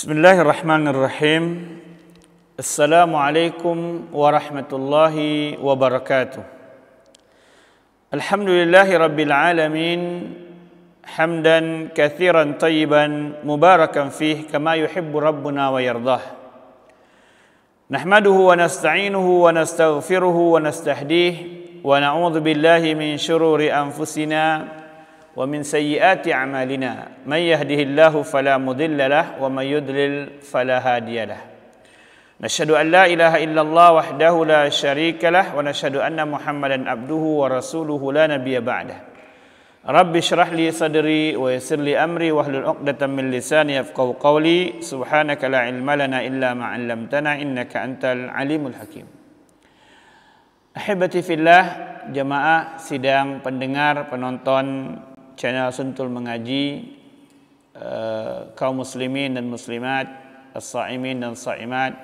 Bismillahirrahmanirrahim. Assalamualaikum warahmatullahi wabarakatuh. Alhamdulillahi rabbil alamin. Hamdan kathiran tayyiban mubarakan fih kama yuhibbu rabbuna wa yardah. Nahmaduhu wa nasta'inuhu wa nastaghfiruhu wa nastahdih wa na'udzu billahi min shururi anfusina wa min sayyiati a'malina. Man yahdihillahu fala mudilla lahu wa man yudlil fala hadiya lahu. Nashhadu an la ilaha illallah wahdahu la syarika lahu wa nashhadu anna Muhammadan abduhu wa rasuluhu la nabiyya ba'dah. Rabbi shrah li sadri wa yassir li amri wahlul 'uqdatam min lisani yafqahu qawli. Subhanaka la ilma lana illa ma 'allamtana innaka antal alimul hakim. Ahibati fillah, jamaah sidang, pendengar, penonton channel Sentul Mengaji, kaum muslimin dan muslimat, as-saimin dan saimat,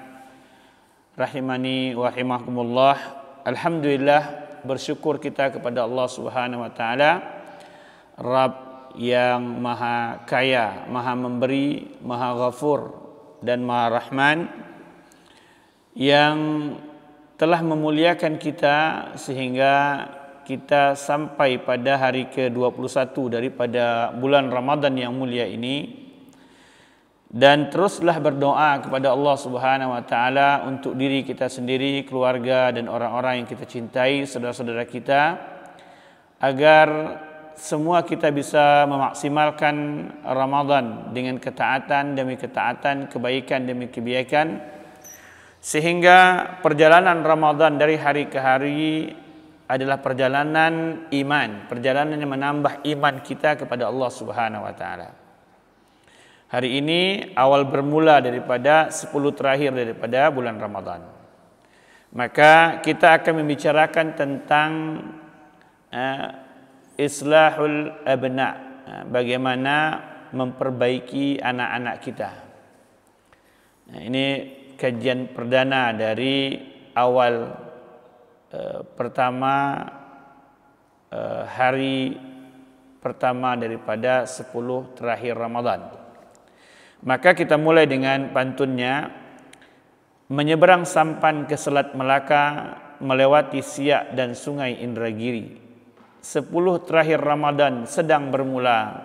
rahimani wa rahimakumullah. Alhamdulillah, bersyukur kita kepada Allah Subhanahu wa taala, Rabb yang maha kaya, maha memberi, maha ghafur dan maha rahman, yang telah memuliakan kita sehingga kita sampai pada hari ke-21 daripada bulan Ramadan yang mulia ini, dan teruslah berdoa kepada Allah Subhanahu wa taala untuk diri kita sendiri, keluarga dan orang-orang yang kita cintai, saudara-saudara kita, agar semua kita bisa memaksimalkan Ramadan dengan ketaatan demi ketaatan, kebaikan demi kebaikan, sehingga perjalanan Ramadan dari hari ke hari adalah perjalanan iman, perjalanan yang menambah iman kita kepada Allah Subhanahu wa taala. Hari ini awal bermula daripada 10 terakhir daripada bulan Ramadan. Maka kita akan membicarakan tentang islahul abna, bagaimana memperbaiki anak-anak kita. Ini kajian perdana dari awal pertama hari pertama daripada 10 terakhir Ramadan. Maka kita mulai dengan pantunnya. Menyeberang sampan ke Selat Melaka, melewati Siak dan Sungai Indragiri. 10 terakhir Ramadan sedang bermula,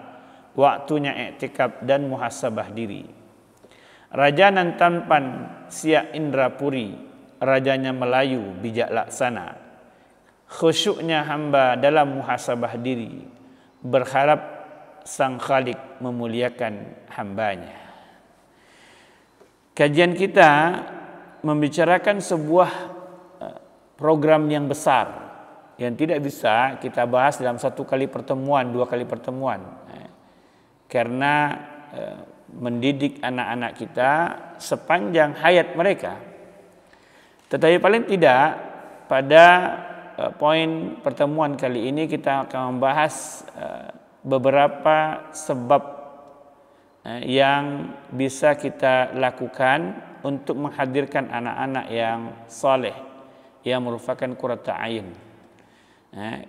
waktunya iktikaf dan muhasabah diri. Rajanan tampan Siak Indrapuri, rajanya Melayu bijak laksana. Khusyuknya hamba dalam muhasabah diri, berharap Sang Khalik memuliakan hambanya. Kajian kita membicarakan sebuah program yang besar yang tidak bisa kita bahas dalam satu kali pertemuan, dua kali pertemuan, karena mendidik anak-anak kita sepanjang hayat mereka. Tetapi paling tidak pada poin pertemuan kali ini kita akan membahas beberapa sebab yang bisa kita lakukan untuk menghadirkan anak-anak yang saleh, yang merupakan qurrata a'yun.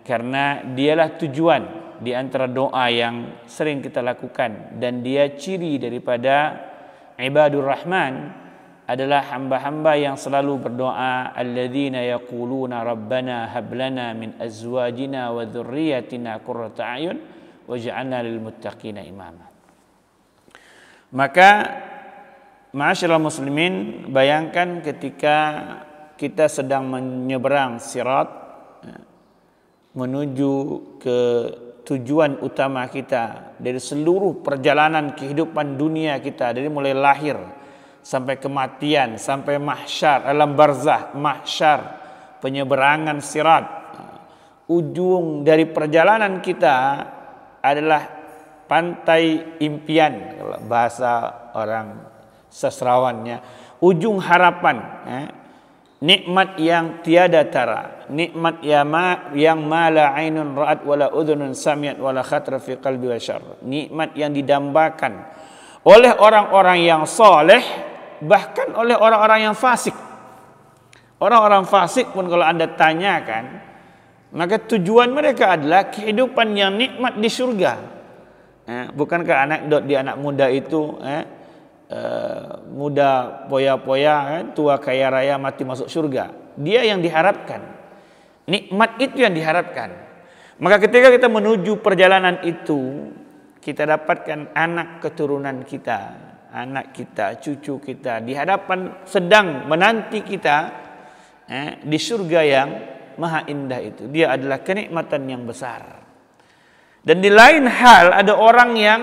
Karena dialah tujuan di antara doa yang sering kita lakukan, dan dia ciri daripada ibadur rahman adalah hamba-hamba yang selalu berdoa, alladzina yaquluna rabbana hab lana min azwajina wa dzurriyyatina qurrata a'yun waj'alna lil muttaqina imama. Maka ma'asyiral muslimin, bayangkan ketika kita sedang menyeberang sirat menuju ke tujuan utama kita dari seluruh perjalanan kehidupan dunia kita, dari mulai lahir sampai kematian, sampai mahsyar, alam barzah, mahsyar, penyeberangan sirat. Ujung dari perjalanan kita adalah pantai impian, kalau bahasa orang sastrawannya, ujung harapan, nikmat yang tiada tara, nikmat yang ma la ainun ra'at wala udhunun sami'at wala khatra fi qalbi bashar, nikmat yang didambakan oleh orang-orang yang soleh, bahkan oleh orang-orang yang fasik. Orang-orang fasik pun kalau Anda tanyakan, maka tujuan mereka adalah kehidupan yang nikmat di surga. Bukankah anekdot di anak muda itu, muda poya-poya kan, tua kaya raya mati masuk surga. Dia yang diharapkan. Nikmat itu yang diharapkan. Maka ketika kita menuju perjalanan itu, kita dapatkan anak keturunan kita, anak kita, cucu kita di hadapan sedang menanti kita di surga yang maha indah itu. Dia adalah kenikmatan yang besar. Dan di lain hal ada orang yang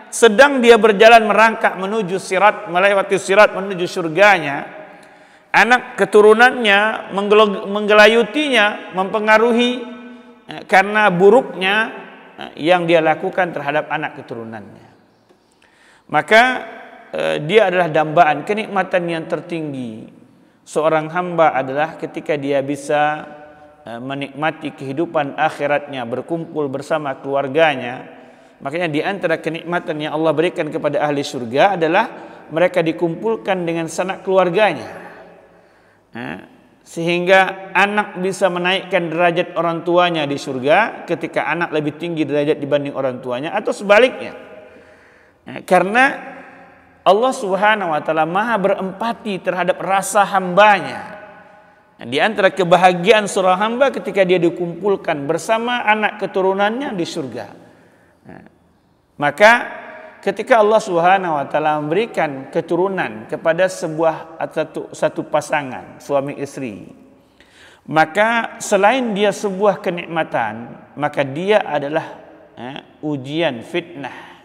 sedang dia berjalan merangkak menuju sirat, melewati sirat menuju surganya, anak keturunannya menggelayutinya, mempengaruhi karena buruknya yang dia lakukan terhadap anak keturunannya. Maka dia adalah dambaan kenikmatan yang tertinggi seorang hamba adalah ketika dia bisa menikmati kehidupan akhiratnya, berkumpul bersama keluarganya. Makanya di antara kenikmatan yang Allah berikan kepada ahli surga adalah mereka dikumpulkan dengan sanak keluarganya. Sehingga anak bisa menaikkan derajat orang tuanya di surga ketika anak lebih tinggi derajat dibanding orang tuanya, atau sebaliknya. Karena Allah Subhanahu wa taala Maha berempati terhadap rasa hambanya. Di antara kebahagiaan seorang hamba ketika dia dikumpulkan bersama anak keturunannya di surga. Maka ketika Allah Subhanahu wa taala memberikan keturunan kepada satu pasangan suami istri, maka selain dia sebuah kenikmatan, maka dia adalah ujian, fitnah.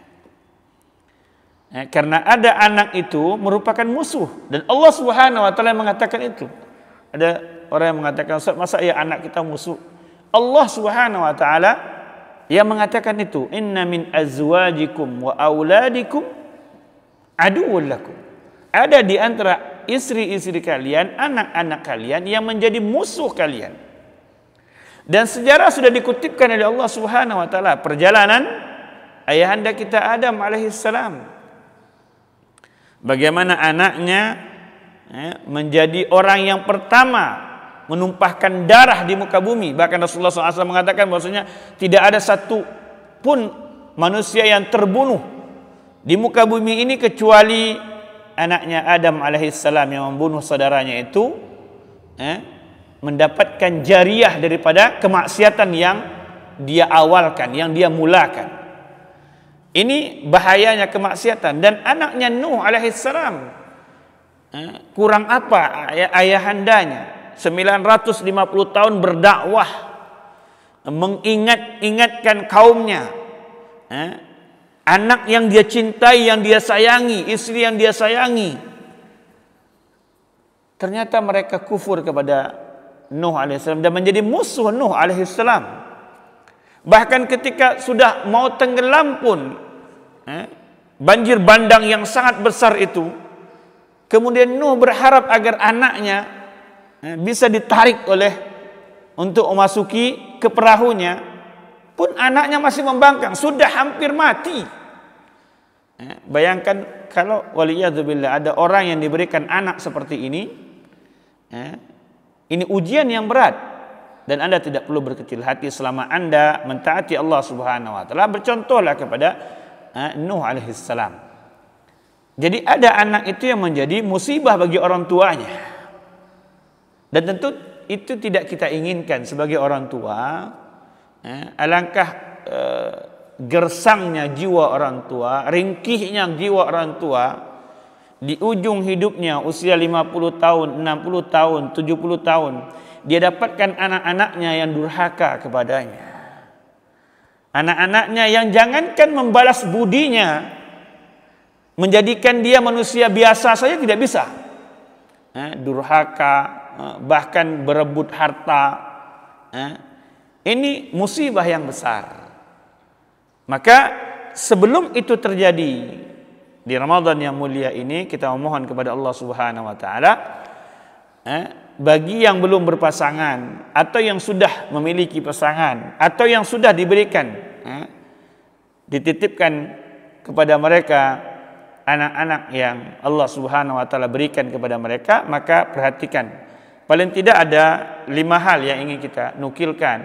Karena ada anak itu merupakan musuh, dan Allah Subhanahu wa taala mengatakan itu. Ada orang yang mengatakan, "Ustaz, masa ya anak kita musuh?" Allah Subhanahu wa taala yang mengatakan itu, "Inna min azwajikum wa auladikum aduwwun lakum." Ada di antara istri-istri kalian, anak-anak kalian yang menjadi musuh kalian. Dan sejarah sudah dikutipkan oleh Allah Subhanahu wa taala perjalanan ayahanda kita Adam alaihissalam. Bagaimana anaknya menjadi orang yang pertama menumpahkan darah di muka bumi. Bahkan Rasulullah SAW mengatakan bahwasanya tidak ada satu pun manusia yang terbunuh di muka bumi ini kecuali anaknya Adam alaihissalam yang membunuh saudaranya itu mendapatkan jariah daripada kemaksiatan yang dia awalkan, yang dia mulakan. Ini bahayanya kemaksiatan. Dan anaknya Nuh alaihissalam, kurang apa ayahandanya? 950 tahun berdakwah, mengingatkan kaumnya, anak yang dia cintai, yang dia sayangi, istri yang dia sayangi. Ternyata mereka kufur kepada Nuh alaihissalam dan menjadi musuh Nuh alaihissalam. Bahkan ketika sudah mau tenggelam pun, banjir bandang yang sangat besar itu, kemudian Nuh berharap agar anaknya bisa ditarik untuk memasuki ke perahunya, pun anaknya masih membangkang, sudah hampir mati. Bayangkan kalau waliyadzubillah ada orang yang diberikan anak seperti ini ujian yang berat. Dan Anda tidak perlu berkecil hati selama Anda mentaati Allah Subhanahu wa taala. Bercontohlah kepada Nuh alaihissalam. Jadi ada anak itu yang menjadi musibah bagi orang tuanya. Dan tentu itu tidak kita inginkan sebagai orang tua. Alangkah gersangnya jiwa orang tua, ringkihnya jiwa orang tua di ujung hidupnya, usia 50 tahun, 60 tahun, 70 tahun, dia dapatkan anak-anaknya yang durhaka kepadanya. Anak-anaknya yang jangankan membalas budinya, menjadikan dia manusia biasa saja tidak bisa. Durhaka, bahkan berebut harta. Ini musibah yang besar. Maka sebelum itu terjadi di Ramadan yang mulia ini, kita memohon kepada Allah Subhanahu wa taala, bagi yang belum berpasangan atau yang sudah memiliki pasangan atau yang sudah diberikan, dititipkan kepada mereka anak-anak yang Allah Subhanahu wa taala berikan kepada mereka, maka perhatikan paling tidak ada 5 hal yang ingin kita nukilkan,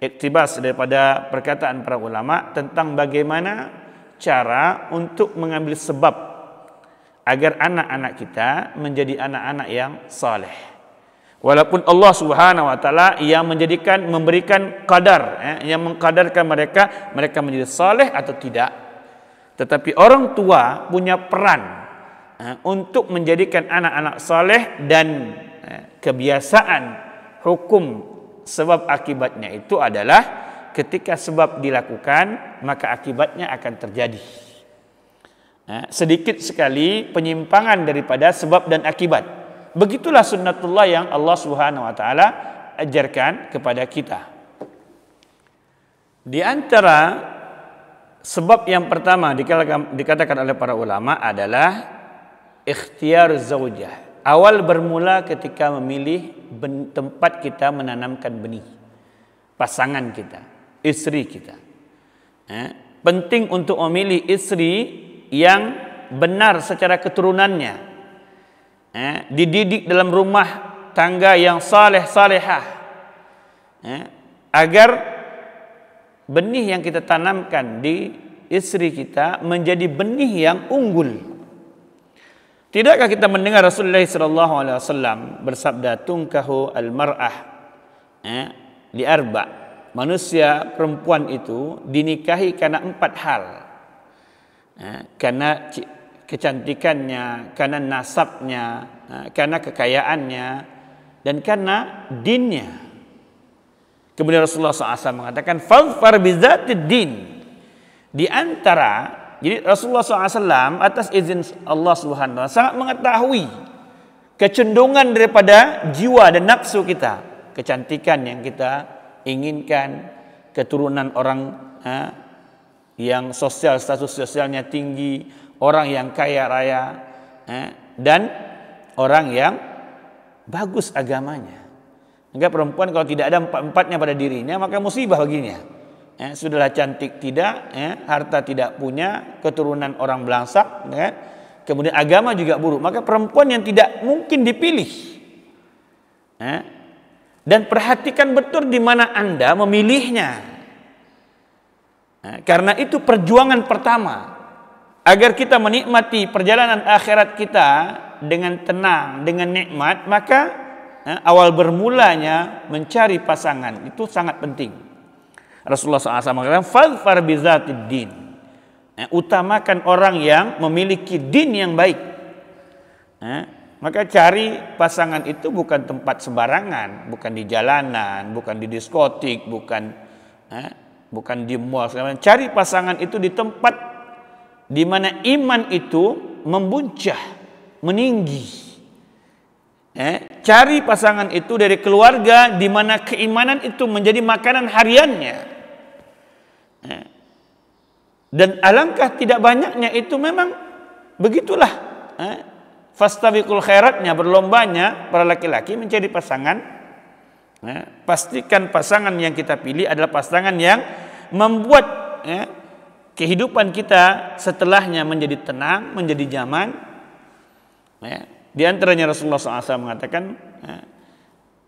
iktibas daripada perkataan para ulama tentang bagaimana cara untuk mengambil sebab agar anak-anak kita menjadi anak-anak yang saleh. Walaupun Allah Subhanahu wa taala yang memberikan qadar, yang mengqadarkan mereka menjadi saleh atau tidak. Tetapi orang tua punya peran untuk menjadikan anak-anak saleh, dan kebiasaan hukum sebab akibatnya itu adalah ketika sebab dilakukan maka akibatnya akan terjadi. Sedikit sekali penyimpangan daripada sebab dan akibat. Begitulah sunnatullah yang Allah Subhanahu wa taala ajarkan kepada kita. Di antara sebab yang pertama dikatakan oleh para ulama adalah ikhtiyar zaujah. Awal bermula ketika memilih tempat kita menanamkan benih. Pasangan kita, istri kita. Penting untuk memilih istri yang benar secara keturunannya. Dididik dalam rumah tangga yang saleh-salehah, agar benih yang kita tanamkan di istri kita menjadi benih yang unggul. Tidakkah kita mendengar Rasulullah SAW bersabda, tunkahu al-mar'ah li arba', manusia perempuan itu dinikahi karena 4 hal. Karena kecantikannya, karena nasabnya, karena kekayaannya, dan karena dinnya. Kemudian Rasulullah SAW mengatakan, fadfar bizatid din. Di antara, jadi Rasulullah SAW atas izin Allah Subhanahu wa taala sangat mengetahui kecenderungan daripada jiwa dan nafsu kita, kecantikan yang kita inginkan, keturunan orang yang status sosialnya tinggi, orang yang kaya raya, dan orang yang bagus agamanya. Maka perempuan kalau tidak ada 4-4-nya pada dirinya, maka musibah baginya. Sudahlah cantik tidak, harta tidak punya, keturunan orang belangsak, kemudian agama juga buruk. Maka perempuan yang tidak mungkin dipilih. Dan perhatikan betul di mana Anda memilihnya. Karena itu perjuangan pertama agar kita menikmati perjalanan akhirat kita dengan tenang, dengan nikmat. Maka awal bermulanya mencari pasangan itu sangat penting. Rasulullah SAW mengatakan, fadfar bizatid din. Utamakan orang yang memiliki din yang baik. Maka cari pasangan itu bukan tempat sembarangan, bukan di jalanan, bukan di diskotik, bukan di mall. Cari pasangan itu di tempat di mana iman itu membuncah, meninggi. Cari pasangan itu dari keluarga di mana keimanan itu menjadi makanan hariannya. Dan alangkah tidak banyaknya itu memang begitulah. Fastabiqul khairatnya, berlombanya para laki-laki mencari pasangan. Pastikan pasangan yang kita pilih adalah pasangan yang membuat kehidupan kita setelahnya menjadi tenang, menjadi nyaman. Di antaranya Rasulullah SAW mengatakan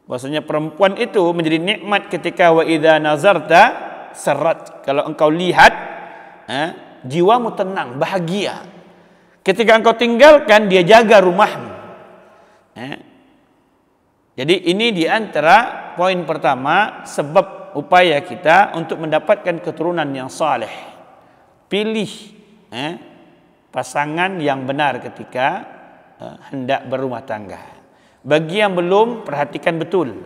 bahwasanya perempuan itu menjadi nikmat ketika wa idza nazarta sarat. Kalau engkau lihat, jiwamu tenang, bahagia. Ketika engkau tinggalkan, dia jaga rumahmu. Jadi ini di antara poin pertama sebab upaya kita untuk mendapatkan keturunan yang saleh. Pilih pasangan yang benar ketika hendak berumah tangga. Bagi yang belum, perhatikan betul.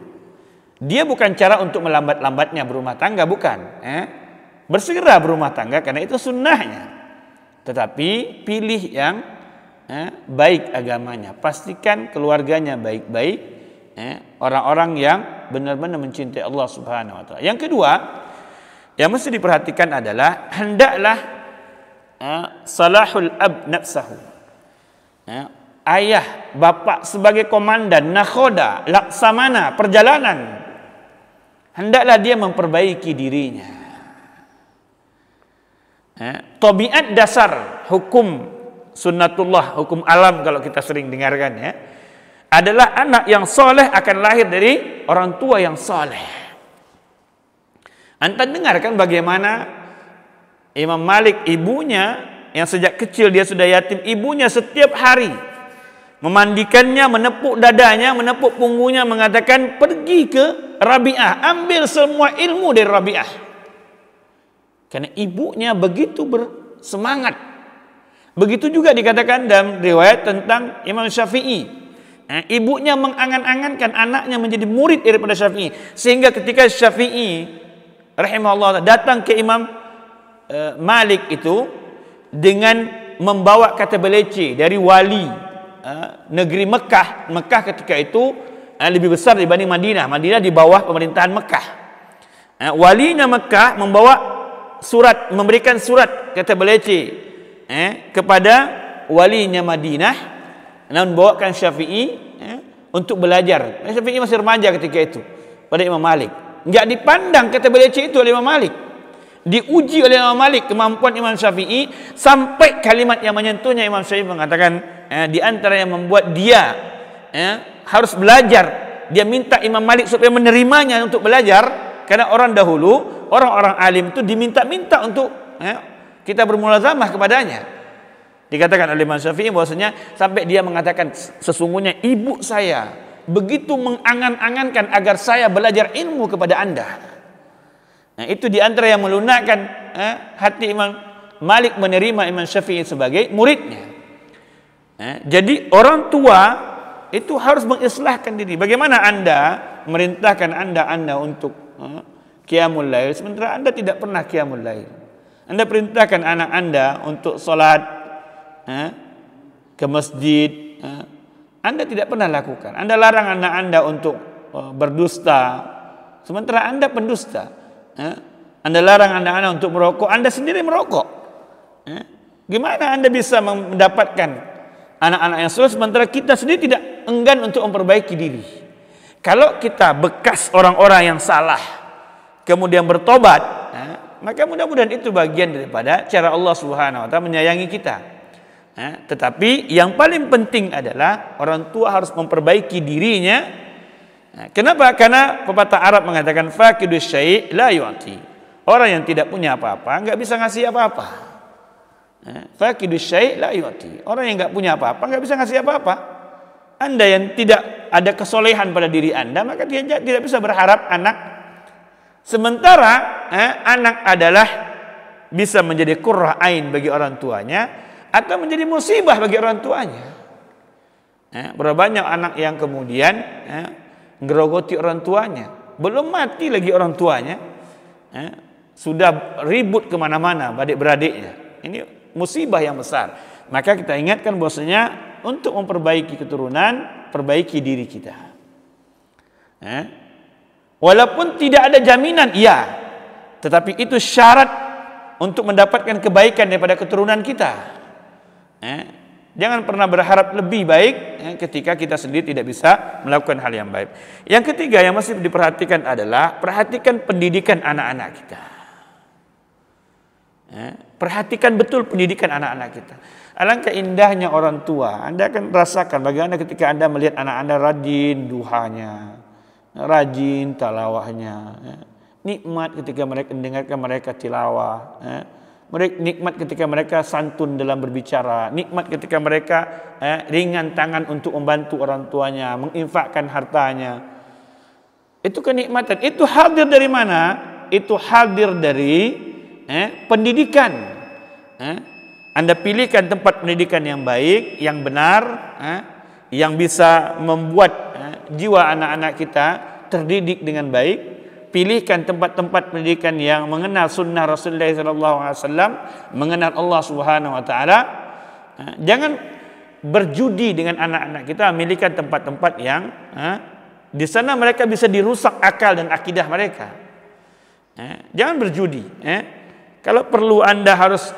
Dia bukan cara untuk melambat-lambatnya berumah tangga, bukan. Bersegera berumah tangga karena itu sunnahnya. Tetapi pilih yang baik agamanya. Pastikan keluarganya baik-baik, orang-orang yang benar-benar mencintai Allah Subhanahu wa taala. Yang kedua, yang mesti diperhatikan adalah hendaklah salahul ab nafsahu. Ayah, bapak sebagai komandan nakhoda, laksamana perjalanan, hendaklah dia memperbaiki dirinya. Tabiat dasar hukum sunnatullah, hukum alam kalau kita sering dengarkan adalah anak yang soleh akan lahir dari orang tua yang soleh. Anda dengarkan bagaimana Imam Malik, ibunya yang sejak kecil dia sudah yatim, ibunya setiap hari memandikannya, menepuk dadanya, menepuk punggungnya, mengatakan pergi ke Rabi'ah, ambil semua ilmu dari Rabi'ah. Karena ibunya begitu bersemangat. Begitu juga dikatakan dalam riwayat tentang Imam Syafi'i. Ibunya mengangan-angankan anaknya menjadi murid daripada Syafi'i, sehingga ketika Syafi'i rahimahullah datang ke Imam Malik itu dengan membawa kata belece dari wali negeri Mekah. Mekah ketika itu lebih besar dibanding Madinah. Madinah di bawah pemerintahan Mekah. Walinya Mekah membawa surat, memberikan surat kata belece kepada walinya Madinah, dan membawakan Syafi'i untuk belajar. Syafi'i masih remaja ketika itu pada Imam Malik. Enggak dipandang kata belece itu oleh Imam Malik. Diuji oleh Imam Malik kemampuan Imam Syafi'i, sampai kalimat yang menyentuhnya Imam Syafi'i mengatakan di antara yang membuat dia harus belajar, dia minta Imam Malik supaya menerimanya untuk belajar, karena orang dahulu, orang-orang alim itu diminta-minta untuk kita bermulazamah kepadanya. Dikatakan oleh Imam Syafi'i bahwasanya sampai dia mengatakan, sesungguhnya ibu saya begitu mengangan-angankan agar saya belajar ilmu kepada anda. Nah, itu di antara yang melunakkan hati Imam Malik menerima Imam Syafi'i sebagai muridnya. Jadi orang tua itu harus mengislahkan diri. Bagaimana anda merintahkan anda untuk qiyamul lail sementara anda tidak pernah qiyamul lail? Anda perintahkan anak anda untuk salat ke masjid, anda tidak pernah lakukan. Anda larang anak anda untuk berdusta, sementara anda pendusta. Anda larang anak anda untuk merokok, anda sendiri merokok. Gimana anda bisa mendapatkan anak-anak yang soleh sementara kita sendiri tidak enggan untuk memperbaiki diri? Kalau kita bekas orang-orang yang salah kemudian bertobat, maka mudah-mudahan itu bagian daripada cara Allah Subhanahu wa taala menyayangi kita. Tetapi yang paling penting adalah orang tua harus memperbaiki dirinya. Kenapa? Karena pepatah Arab mengatakan faqidus syai' la yu'ti. Orang yang tidak punya apa-apa enggak bisa ngasih apa-apa. Faqidus syai' la yu'ti. Orang yang enggak punya apa-apa enggak bisa ngasih apa-apa. Anda yang tidak ada kesolehan pada diri anda, maka dia tidak bisa berharap anak. Sementara anak adalah bisa menjadi qurrah ain bagi orang tuanya, atau menjadi musibah bagi orang tuanya. Berapa banyak anak yang kemudian ngerogoti orang tuanya, belum mati lagi orang tuanya, sudah ribut kemana-mana adik-beradiknya. Ini musibah yang besar. Maka kita ingatkan bahwasanya untuk memperbaiki keturunan, perbaiki diri kita. Walaupun tidak ada jaminan, iya, tetapi itu syarat untuk mendapatkan kebaikan daripada keturunan kita. Jangan pernah berharap lebih baik ketika kita sendiri tidak bisa melakukan hal yang baik. Yang ketiga yang masih diperhatikan adalah perhatikan pendidikan anak-anak kita. Perhatikan betul pendidikan anak-anak kita. Alangkah indahnya orang tua. Anda akan rasakan bagaimana ketika Anda melihat anak Anda rajin duhanya, rajin talawahnya, nikmat ketika mereka mendengarkan mereka tilawah, nikmat ketika mereka santun dalam berbicara, nikmat ketika mereka ringan tangan untuk membantu orang tuanya, menginfakkan hartanya. Itu kenikmatan. Itu hadir dari mana? Itu hadir dari pendidikan. Anda pilihkan tempat pendidikan yang baik, yang benar, yang bisa membuat jiwa anak-anak kita terdidik dengan baik. Pilihkan tempat-tempat pendidikan yang mengenal sunnah Rasulullah SAW, mengenal Allah Subhanahu Wa Taala. Jangan berjudi dengan anak-anak kita. Milihkan tempat-tempat yang di sana mereka bisa dirusak akal dan akidah mereka. Jangan berjudi. Kalau perlu Anda harus,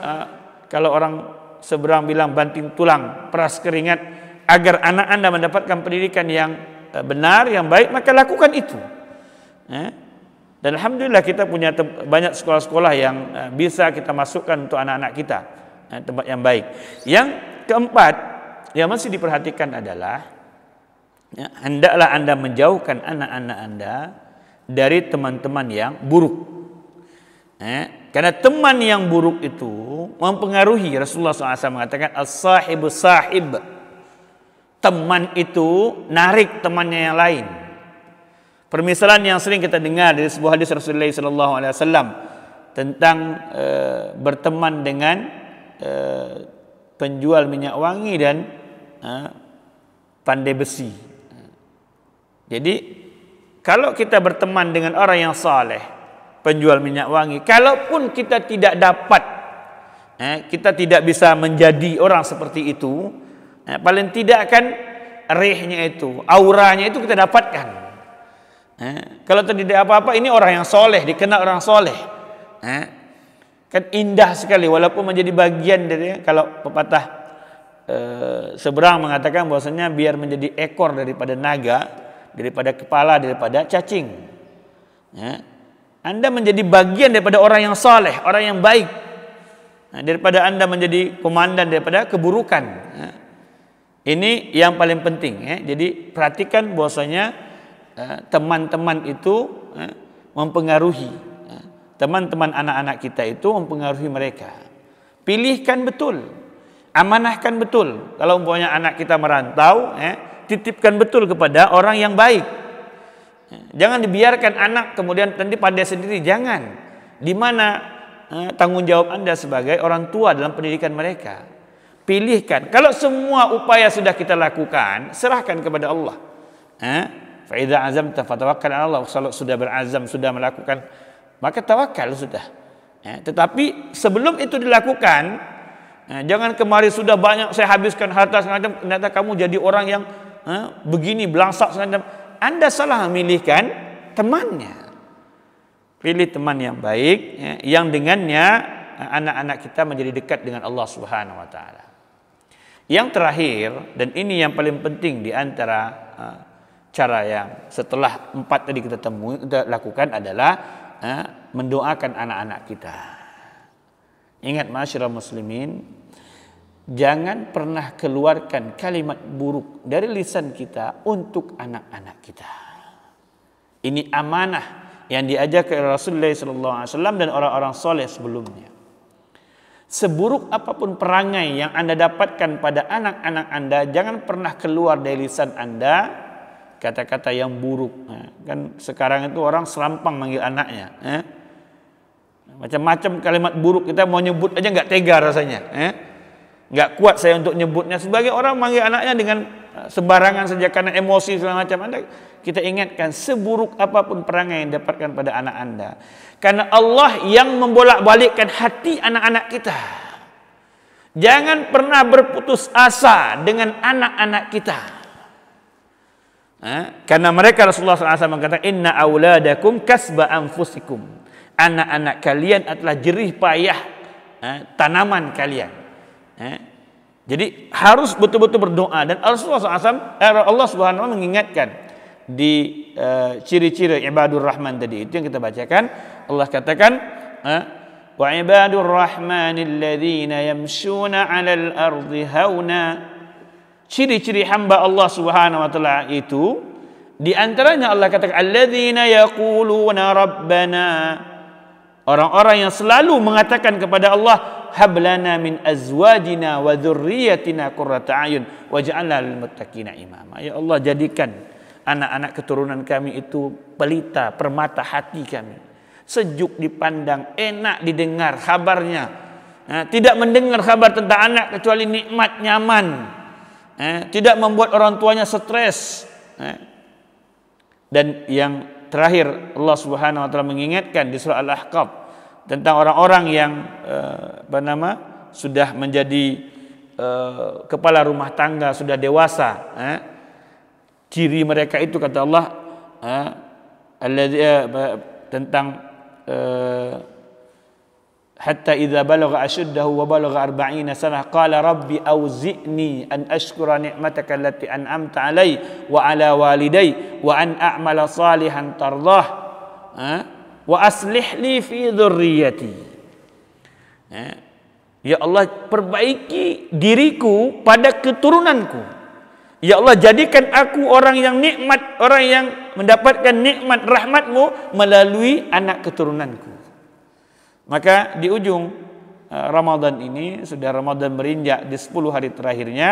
kalau orang seberang bilang banting tulang, peras keringat, agar anak Anda mendapatkan pendidikan yang benar, yang baik, maka lakukan itu. Dan alhamdulillah kita punya banyak sekolah-sekolah yang bisa kita masukkan untuk anak-anak kita, tempat yang baik. Yang keempat yang masih diperhatikan adalah hendaklah Anda menjauhkan anak-anak Anda dari teman-teman yang buruk. Karena teman yang buruk itu mempengaruhi. Rasulullah SAW mengatakan as-sahibu sahib. Teman itu narik temannya yang lain. Permisalan yang sering kita dengar dari sebuah hadis Rasulullah SAW tentang berteman dengan penjual minyak wangi dan pandai besi. Jadi kalau kita berteman dengan orang yang saleh, penjual minyak wangi, kalaupun kita tidak dapat, kita tidak bisa menjadi orang seperti itu, paling tidak kan rihnya itu, auranya itu kita dapatkan. Kalau tidak apa-apa, ini orang yang soleh, dikenal orang soleh, kan indah sekali. Walaupun menjadi bagian dari, kalau pepatah seberang mengatakan bahwasanya biar menjadi ekor daripada naga, daripada kepala daripada cacing. Anda menjadi bagian daripada orang yang saleh, orang yang baik, daripada Anda menjadi komandan daripada keburukan. Ini yang paling penting. Jadi perhatikan bahwasanya teman-teman itu mempengaruhi. Teman-teman anak-anak kita itu mempengaruhi mereka. Pilihkan betul, amanahkan betul. Kalau umpamanya anak kita merantau, titipkan betul kepada orang yang baik. Jangan dibiarkan anak kemudian nanti pandai sendiri. Jangan. Di mana tanggung jawab Anda sebagai orang tua dalam pendidikan mereka? Pilihkan. Kalau semua upaya sudah kita lakukan, serahkan kepada Allah. Fa idza azamta fatawakkal 'ala Allah. Kalau sudah berazam, sudah melakukan, maka tawakal sudah. Tetapi sebelum itu dilakukan, jangan kemari sudah banyak saya habiskan harta segala, ternyata kamu jadi orang yang begini belangsak segala. Anda salah memilihkan temannya. Pilih teman yang baik, yang dengannya anak-anak kita menjadi dekat dengan Allah Subhanahu wa taala. Yang terakhir, dan ini yang paling penting di antara cara yang setelah 4 tadi kita lakukan adalah mendoakan anak-anak kita. Ingat ma'asyiral muslimin, jangan pernah keluarkan kalimat buruk dari lisan kita untuk anak-anak kita. Ini amanah yang diajarkan Rasulullah SAW dan orang-orang soleh sebelumnya. Seburuk apapun perangai yang Anda dapatkan pada anak-anak Anda, jangan pernah keluar dari lisan Anda kata-kata yang buruk. Kan sekarang itu orang selampang manggil anaknya. Macam-macam kalimat buruk, kita mau nyebut aja nggak tega rasanya. Nggak kuat saya untuk nyebutnya. Sebagai orang manggil anaknya dengan sembarangan saja karena emosi segala macam. Kita ingatkan, seburuk apapun perangai yang dapatkan pada anak Anda, karena Allah yang membolak-balikkan hati anak-anak kita. Jangan pernah berputus asa dengan anak-anak kita. Karena mereka, Rasulullah SAW mengatakan, inna auladakum kasba anfusikum. Anak-anak kalian adalah jerih payah tanaman kalian. Jadi harus betul-betul berdoa. Dan Rasulullah SAW, Allah Subhanahu wa taala mengingatkan di ciri-ciri ibadur rahman tadi itu yang kita bacakan. Allah katakan, wa ibadur rahmanil ladzina yamshuna 'alal ardi hauna. Ciri-ciri hamba Allah Subhanahu wa taala itu di antaranya Allah katakan alladzina yaquluna rabbana, orang-orang yang selalu mengatakan kepada Allah, hablana min azwajina wa dzurriyyatina qurrata a'yun waj'alna lil muttaqina imama. Ya Allah, jadikan anak-anak keturunan kami itu pelita permata hati kami, sejuk dipandang, enak didengar kabarnya. Tidak mendengar kabar tentang anak kecuali nikmat, nyaman. Tidak membuat orang tuanya stres. Dan yang terakhir, Allah Subhanahu wa taala mengingatkan di surah Al-Ahqaf tentang orang-orang yang sudah menjadi kepala rumah tangga, sudah dewasa. Ciri mereka itu kata Allah tentang hatta idza balagha ashuddahu wa balagha 40 sanah qala rabbi auzi'ni an ashkura ni'mataka allati an'amta 'alai wa 'ala walidai wa an a'mala salihan tardah wa aslih li fi dhurriyyati. Ya Allah, perbaiki diriku pada keturunanku. Ya Allah, jadikan aku orang yang nikmat, orang yang mendapatkan nikmat rahmatmu melalui anak keturunanku. Maka di ujung Ramadan ini, sudah Ramadan berinjak di 10 hari terakhirnya,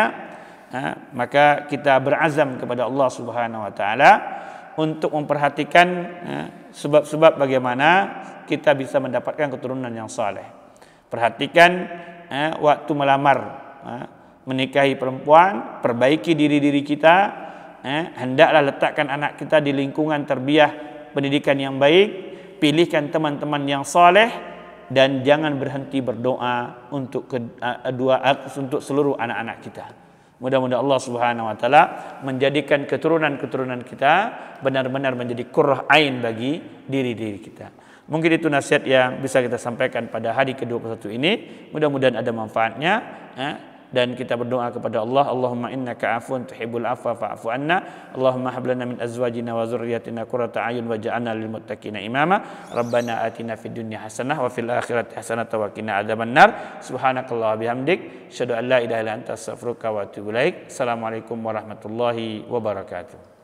maka kita berazam kepada Allah Subhanahu wa taala untuk memperhatikan sebab-sebab bagaimana kita bisa mendapatkan keturunan yang saleh. Perhatikan waktu melamar, menikahi perempuan, perbaiki diri-diri kita, hendaklah letakkan anak kita di lingkungan tarbiyah pendidikan yang baik, pilihkan teman-teman yang saleh, dan jangan berhenti berdoa untuk untuk seluruh anak-anak kita. Mudah-mudahan Allah Subhanahu wa taala menjadikan keturunan-keturunan kita benar-benar menjadi qurrah ain bagi diri-diri kita. Mungkin itu nasihat yang bisa kita sampaikan pada hari ke-21 ini. Mudah-mudahan ada manfaatnya. Dan kita berdoa kepada Allah, Allahumma innaka afun tuhibbul afwa fa'fu anna, Allahumma hab lana min azwajina wa dzurriyyatina qurrata a'yun waj'alna lil muttaqina imama, Rabbana atina fid dunya hasanah wa fil akhirati hasanah wa qina adzabannar. Subhanakallah bihamdik, asyhadu an la ilaha illa anta astaghfiruka wa atubu ilaik. Assalamualaikum warahmatullahi wabarakatuh.